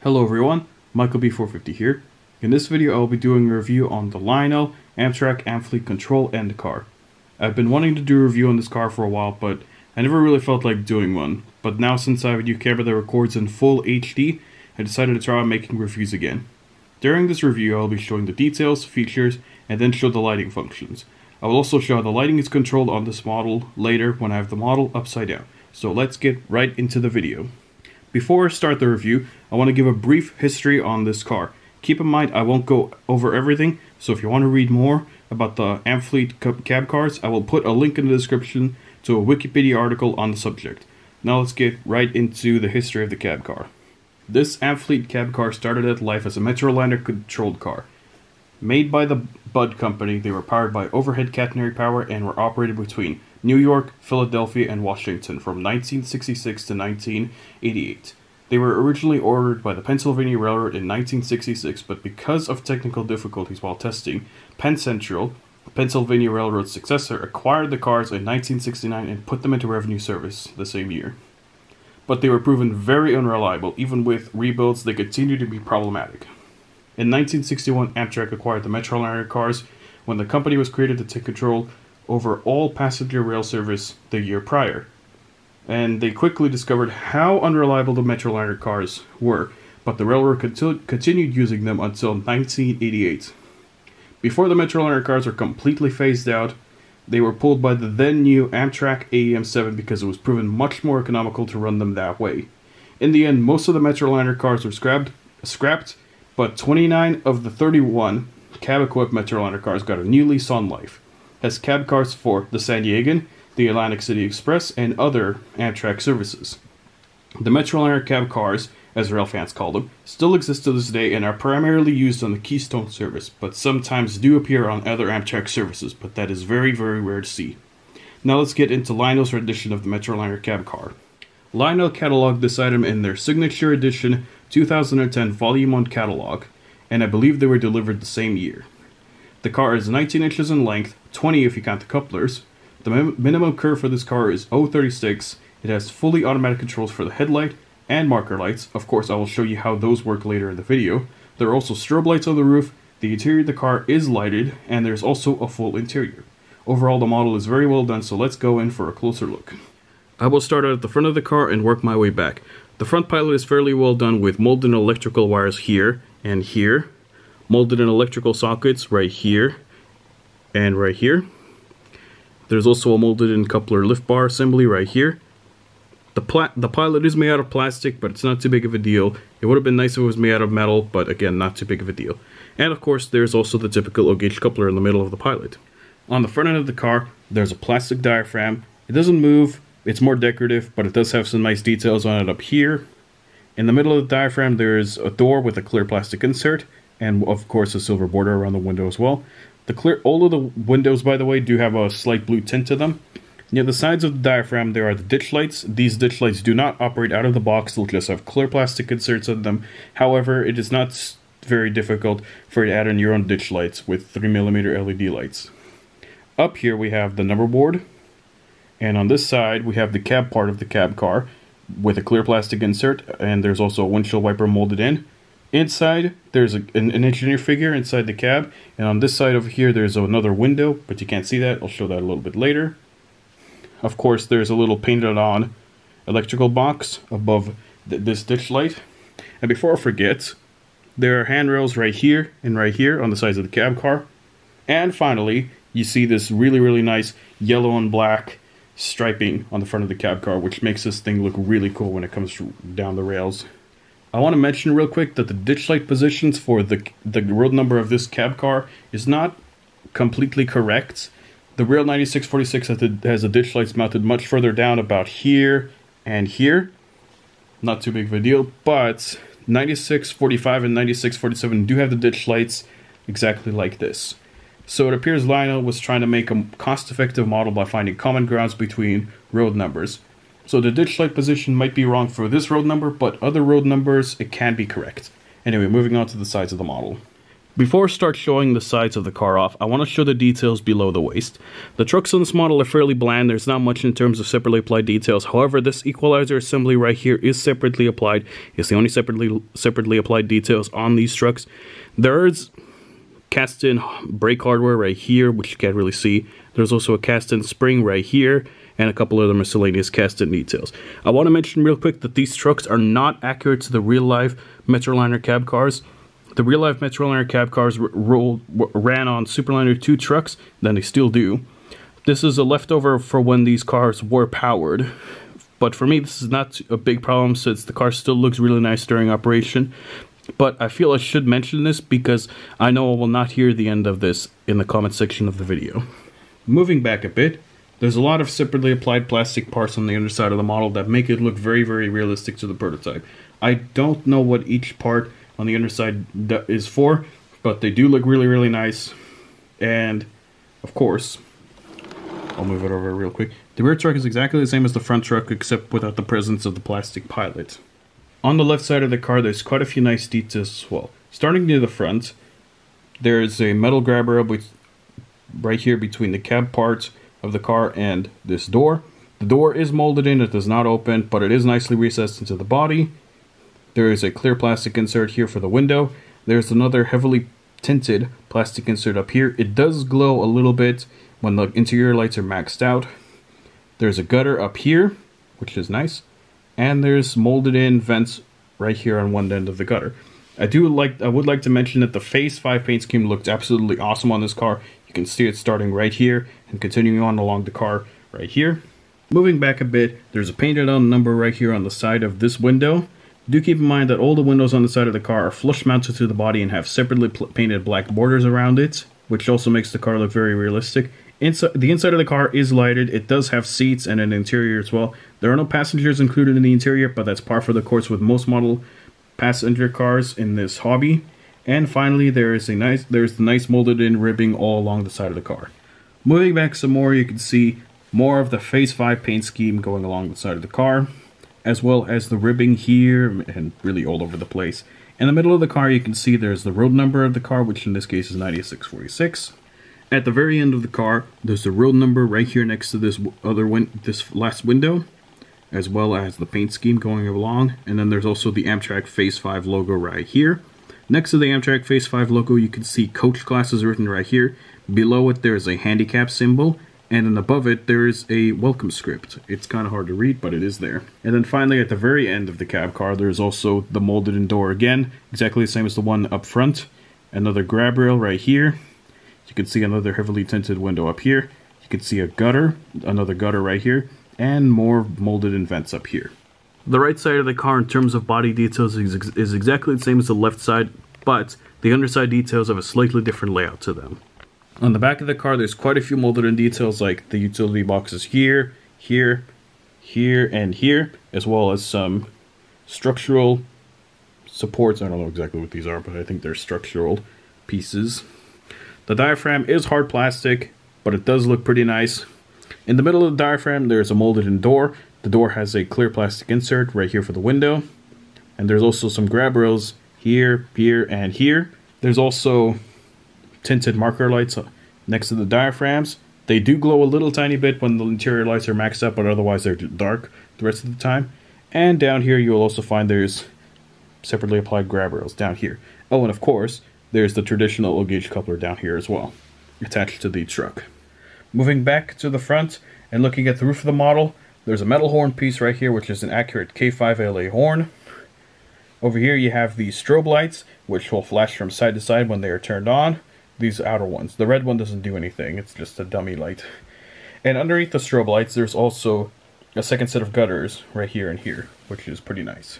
Hello everyone, Michael B450 here. In this video I will be doing a review on the Lionel Amtrak Amfleet control end car. I've been wanting to do a review on this car for a while, but I never really felt like doing one. But now since I have a new camera that records in full HD, I decided to try out making reviews again. During this review I will be showing the details, features, and then show the lighting functions. I will also show how the lighting is controlled on this model later when I have the model upside down. So let's get right into the video. Before I start the review, I want to give a brief history on this car. Keep in mind I won't go over everything, so if you want to read more about the Amfleet cab cars, I will put a link in the description to a Wikipedia article on the subject. Now let's get right into the history of the cab car. This Amfleet cab car started out life as a Metroliner controlled car. Made by the Bud Company, they were powered by overhead catenary power and were operated between New York, Philadelphia, and Washington from 1966 to 1988. They were originally ordered by the Pennsylvania Railroad in 1966, but because of technical difficulties while testing, Penn Central, Pennsylvania Railroad's successor, acquired the cars in 1969 and put them into revenue service the same year. But they were proven very unreliable. Even with rebuilds, they continued to be problematic. In 1961, Amtrak acquired the Metroliner cars when the company was created to take control over all passenger rail service the year prior. And they quickly discovered how unreliable the Metroliner cars were, but the railroad continued using them until 1988. Before the Metroliner cars were completely phased out, they were pulled by the then new Amtrak AEM7 because it was proven much more economical to run them that way. In the end, most of the Metroliner cars were scrapped, but 29 of the 31 cab-equipped Metroliner cars got a new lease on life as cab cars for the San Diegan, the Atlantic City Express, and other Amtrak services. The Metroliner cab cars, as rail fans call them, still exist to this day and are primarily used on the Keystone service, but sometimes do appear on other Amtrak services, but that is very, very rare to see. Now let's get into Lionel's rendition of the Metroliner cab car. Lionel cataloged this item in their Signature Edition 2010 Volume 1 catalog, and I believe they were delivered the same year. The car is 19 inches in length, 20 if you count the couplers. The minimum curve for this car is 0.36. It has fully automatic controls for the headlight and marker lights. Of course, I will show you how those work later in the video. There are also strobe lights on the roof. The interior of the car is lighted, and there's also a full interior. Overall, the model is very well done, so let's go in for a closer look. I will start out at the front of the car and work my way back. The front pilot is fairly well done with molded electrical wires here and here. Molded in electrical sockets right here and right here. There's also a molded in coupler lift bar assembly right here. The pilot is made out of plastic, but it's not too big of a deal. It would have been nice if it was made out of metal, but again, not too big of a deal. And of course, there's also the typical O-gauge coupler in the middle of the pilot. On the front end of the car, there's a plastic diaphragm. It doesn't move, it's more decorative, but it does have some nice details on it up here. In the middle of the diaphragm, there's a door with a clear plastic insert, and of course a silver border around the window as well. All of the windows, by the way, do have a slight blue tint to them. Near the sides of the diaphragm there are the ditch lights. These ditch lights do not operate out of the box, they'll just have clear plastic inserts on them. However, it is not very difficult for you to add in your own ditch lights with 3mm LED lights. Up here we have the number board, and on this side we have the cab part of the cab car with a clear plastic insert, and there's also a windshield wiper molded in. Inside, there's an engineer figure inside the cab, and on this side over here there's another window, but you can't see that. I'll show that a little bit later. Of course, there's a little painted on electrical box above this ditch light. And before I forget, there are handrails right here and right here on the sides of the cab car. And finally, you see this really, really nice yellow and black striping on the front of the cab car, which makes this thing look really cool when it comes down the rails. I want to mention real quick that the ditch light positions for the road number of this cab car is not completely correct. The real 9646 has the ditch lights mounted much further down, about here and here. Not too big of a deal, but 9645 and 9647 do have the ditch lights exactly like this. So it appears Lionel was trying to make a cost-effective model by finding common grounds between road numbers. So the ditch light position might be wrong for this road number, but other road numbers, it can be correct. Anyway, moving on to the sides of the model. Before I start showing the sides of the car off, I want to show the details below the waist. The trucks on this model are fairly bland, there's not much in terms of separately applied details. However, this equalizer assembly right here is separately applied. It's the only separately applied details on these trucks. There is cast-in brake hardware right here, which you can't really see. There's also a cast-in spring right here, and a couple other miscellaneous cast-in details. I want to mention real quick that these trucks are not accurate to the real-life Metroliner cab cars. The real-life Metroliner cab cars ran on Superliner 2 trucks, then they still do. This is a leftover for when these cars were powered. But for me, this is not a big problem since the car still looks really nice during operation. But I feel I should mention this because I know I will not hear the end of this in the comment section of the video. Moving back a bit, there's a lot of separately applied plastic parts on the underside of the model that make it look very, very realistic to the prototype. I don't know what each part on the underside is for, but they do look really, really nice. And of course, I'll move it over real quick. The rear truck is exactly the same as the front truck, except without the presence of the plastic pilot. On the left side of the car, there's quite a few nice details as well. Starting near the front, there's a metal grabber right here between the cab parts of the car and this door. The door is molded in, it does not open, but it is nicely recessed into the body. There is a clear plastic insert here for the window. There's another heavily tinted plastic insert up here. It does glow a little bit when the interior lights are maxed out. There's a gutter up here, which is nice. And there's molded in vents right here on one end of the gutter. I would like to mention that the Phase 5 paint scheme looked absolutely awesome on this car. You can see it starting right here and continuing on along the car right here. Moving back a bit, there's a painted on number right here on the side of this window. Do keep in mind that all the windows on the side of the car are flush mounted to the body and have separately painted black borders around it, which also makes the car look very realistic. The inside of the car is lighted. It does have seats and an interior as well. There are no passengers included in the interior, but that's par for the course with most model passenger cars in this hobby. And finally, there's the nice molded in ribbing all along the side of the car. Moving back some more, you can see more of the Phase 5 paint scheme going along the side of the car, as well as the ribbing here and really all over the place. In the middle of the car, you can see there's the road number of the car, which in this case is 9646. At the very end of the car, there's the road number right here next to this last window, as well as the paint scheme going along. And then there's also the Amtrak Phase 5 logo right here. Next to the Amtrak Phase 5 logo, you can see coach classes written right here. Below it, there's a handicap symbol. And then above it, there is a welcome script. It's kind of hard to read, but it is there. And then finally, at the very end of the cab car, there's also the molded in door again. Exactly the same as the one up front. Another grab rail right here. You can see another heavily tinted window up here. You can see a gutter, another gutter right here, and more molded in vents up here. The right side of the car in terms of body details is exactly the same as the left side, but the underside details have a slightly different layout to them. On the back of the car, there's quite a few molded in details like the utility boxes here, here, here, and here, as well as some structural supports. I don't know exactly what these are, but I think they're structural pieces. The diaphragm is hard plastic, but it does look pretty nice. In the middle of the diaphragm, there's a molded in door. The door has a clear plastic insert right here for the window. And there's also some grab rails here, here, and here. There's also tinted marker lights next to the diaphragms. They do glow a little tiny bit when the interior lights are maxed out, but otherwise they're dark the rest of the time. And down here you'll also find there's separately applied grab rails down here. Oh, and of course, there's the traditional O-gauge coupler down here as well, attached to the truck. Moving back to the front and looking at the roof of the model, there's a metal horn piece right here, which is an accurate K5LA horn. Over here you have the strobe lights, which will flash from side to side when they are turned on. These outer ones. The red one doesn't do anything, it's just a dummy light. And underneath the strobe lights, there's also a second set of gutters right here and here, which is pretty nice.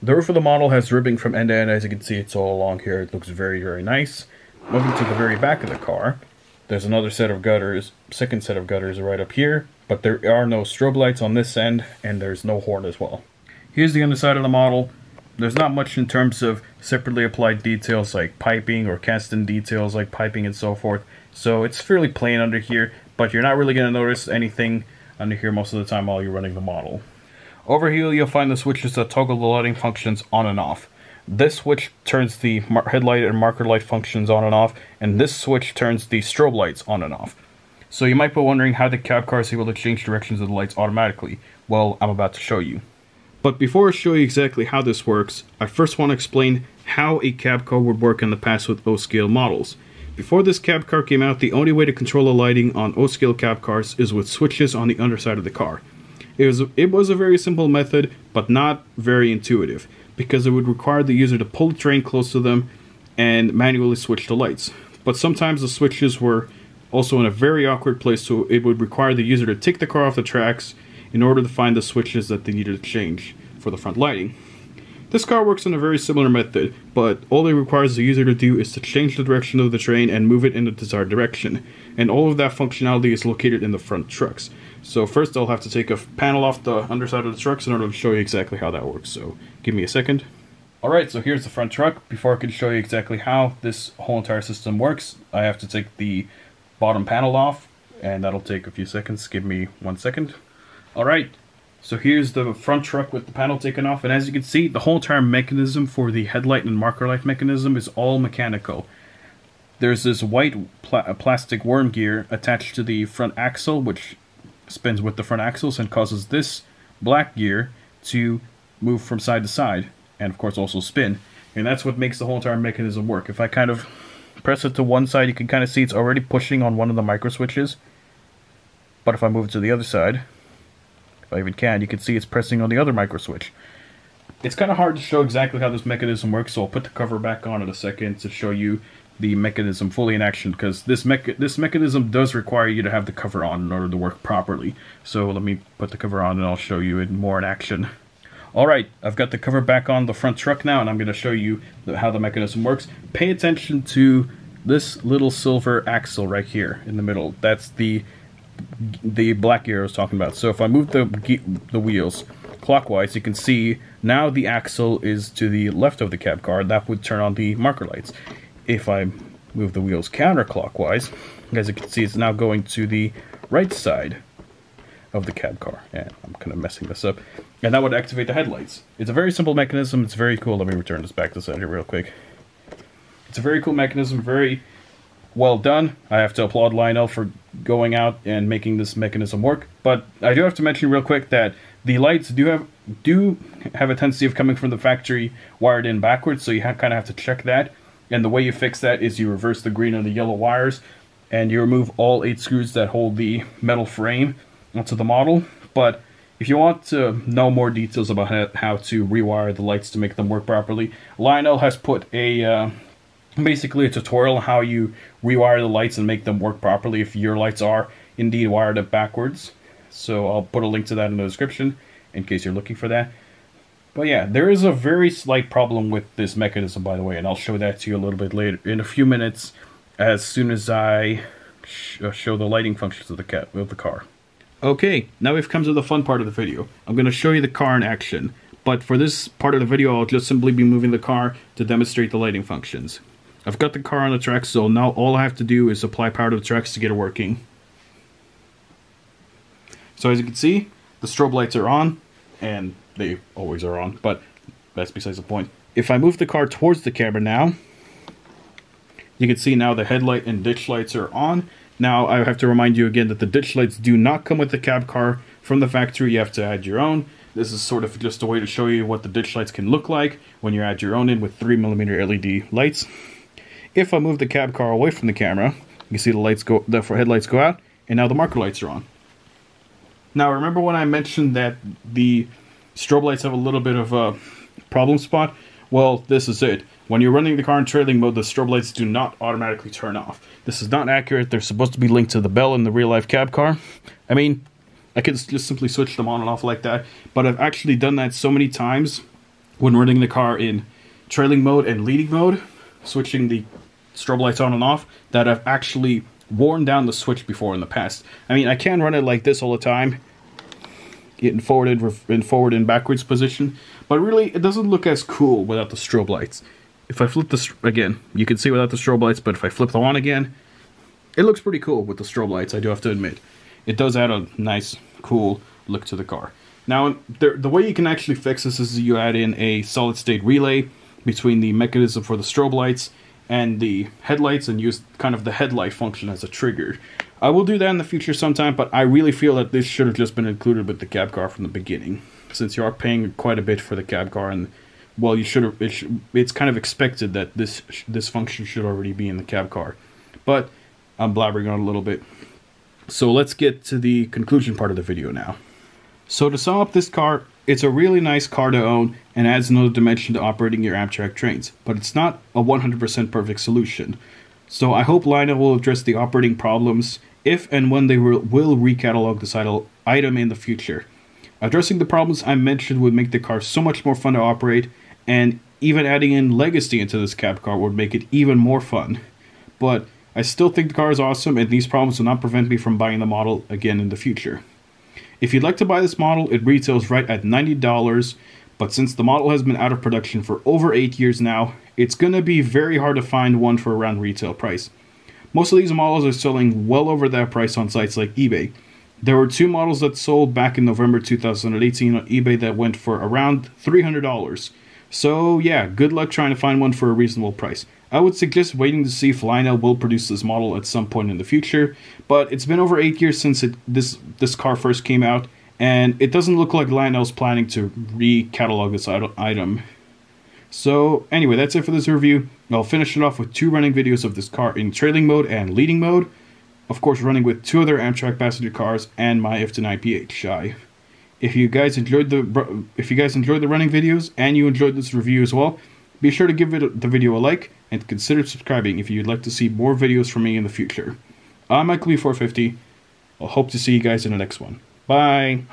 The roof of the model has ribbing from end to end. As you can see, it's all along here. It looks very, very nice. Moving to the very back of the car, there's another set of gutters, second set of gutters right up here, but there are no strobe lights on this end, and there's no horn as well. Here's the underside of the model. There's not much in terms of separately applied details like piping or cast-in details like piping and so forth, so it's fairly plain under here, but you're not really going to notice anything under here most of the time while you're running the model. Over here you'll find the switches that toggle the lighting functions on and off. This switch turns the headlight and marker light functions on and off, and this switch turns the strobe lights on and off. So you might be wondering how the cab car is able to change directions of the lights automatically. Well, I'm about to show you. But before I show you exactly how this works, I first want to explain how a cab car would work in the past with O-scale models. Before this cab car came out, the only way to control the lighting on O-scale cab cars is with switches on the underside of the car. It was a very simple method, but not very intuitive, because it would require the user to pull the train close to them and manually switch the lights. But sometimes the switches were also in a very awkward place, so it would require the user to take the car off the tracks in order to find the switches that they needed to change for the front lighting. This car works in a very similar method, but all it requires the user to do is to change the direction of the train and move it in the desired direction. And all of that functionality is located in the front trucks. So first I'll have to take a panel off the underside of the trucks in order to show you exactly how that works. So give me a second. Alright, so here's the front truck. Before I can show you exactly how this whole entire system works, I have to take the bottom panel off, and that'll take a few seconds. Give me 1 second. Alright, so here's the front truck with the panel taken off, and as you can see, the whole entire mechanism for the headlight and marker light mechanism is all mechanical. There's this white plastic worm gear attached to the front axle, which spins with the front axles and causes this black gear to move from side to side, and of course also spin. And that's what makes the whole entire mechanism work. If I kind of press it to one side, you can kind of see it's already pushing on one of the micro switches. But if I move it to the other side, if I even can, you can see it's pressing on the other micro switch. It's kind of hard to show exactly how this mechanism works, so I'll put the cover back on in a second to show you the mechanism fully in action, because this mechanism does require you to have the cover on in order to work properly. So let me put the cover on and I'll show you it more in action. Alright, I've got the cover back on the front truck now, and I'm going to show you how the mechanism works. Pay attention to this little silver axle right here in the middle. That's the black gear I was talking about. So if I move the wheels clockwise, you can see now the axle is to the left of the cab car. That would turn on the marker lights. If I move the wheels counterclockwise, as you can see, it's now going to the right side of the cab car. And I'm kind of messing this up. And that would activate the headlights. It's a very simple mechanism. It's very cool. Let me return this back to center real quick. It's a very cool mechanism, very well done. I have to applaud Lionel for going out and making this mechanism work. But I do have to mention real quick that the lights do have a tendency of coming from the factory wired in backwards, so you kind of have to check that. And the way you fix that is you reverse the green and the yellow wires, and you remove all 8 screws that hold the metal frame onto the model. But if you want to know more details about how to rewire the lights to make them work properly, Lionel has put a basically a tutorial on how you rewire the lights and make them work properly if your lights are indeed wired up backwards. So I'll put a link to that in the description in case you're looking for that. But yeah, there is a very slight problem with this mechanism, by the way, and I'll show that to you a little bit later in a few minutes as soon as I show the lighting functions of the car. Okay, now we've come to the fun part of the video. I'm going to show you the car in action, but for this part of the video I'll just simply be moving the car to demonstrate the lighting functions. I've got the car on the tracks, so now all I have to do is apply power to the tracks to get it working. So as you can see, the strobe lights are on, and they always are on, but that's besides the point. If I move the car towards the camera now, you can see now the headlight and ditch lights are on. Now I have to remind you again that the ditch lights do not come with the cab car from the factory. You have to add your own. This is sort of just a way to show you what the ditch lights can look like when you add your own in with 3mm LED lights. If I move the cab car away from the camera, you can see the headlights go out, and now the marker lights are on. Now remember when I mentioned that the strobe lights have a little bit of a problem spot? Well, this is it. When you're running the car in trailing mode, the strobe lights do not automatically turn off. This is not accurate. They're supposed to be linked to the bell in the real-life cab car. I mean, I could just simply switch them on and off like that, but I've actually done that so many times when running the car in trailing mode and leading mode, switching the strobe lights on and off, that I've actually worn down the switch before in the past. I mean, I can run it like this all the time, getting forward and backwards position, but really it doesn't look as cool without the strobe lights. If I flip this again, you can see without the strobe lights, but if I flip them on again, it looks pretty cool with the strobe lights, I do have to admit. It does add a nice, cool look to the car. Now, the way you can actually fix this is you add in a solid-state relay between the mechanism for the strobe lights and the headlights and use kind of the headlight function as a trigger. I will do that in the future sometime, but I really feel that this should have just been included with the cab car from the beginning, since you are paying quite a bit for the cab car, and well, you should have. It's kind of expected that this function should already be in the cab car. But I'm blabbering on a little bit. So let's get to the conclusion part of the video now. So to sum up this car, it's a really nice car to own and adds another dimension to operating your Amtrak trains, but it's not a 100% perfect solution. So I hope Lionel will address the operating problems if and when they will recatalog this item in the future. Addressing the problems I mentioned would make the car so much more fun to operate, and even adding in Legacy into this cab car would make it even more fun. But I still think the car is awesome, and these problems will not prevent me from buying the model again in the future. If you'd like to buy this model, it retails right at $90, but since the model has been out of production for over 8 years now, it's gonna be very hard to find one for around retail price. Most of these models are selling well over that price on sites like eBay. There were 2 models that sold back in November 2018 on eBay that went for around $300. So yeah, good luck trying to find one for a reasonable price. I would suggest waiting to see if Lionel will produce this model at some point in the future, but it's been over 8 years since this car first came out, and it doesn't look like Lionel's planning to recatalog this item. So anyway, that's it for this review. I'll finish it off with 2 running videos of this car in trailing mode and leading mode. Of course, running with 2 other Amtrak passenger cars and my F9PH Shy. If you guys enjoyed the running videos and you enjoyed this review as well, be sure to give the video a like and consider subscribing if you'd like to see more videos from me in the future. I'm Michael B450. I'll hope to see you guys in the next one. Bye!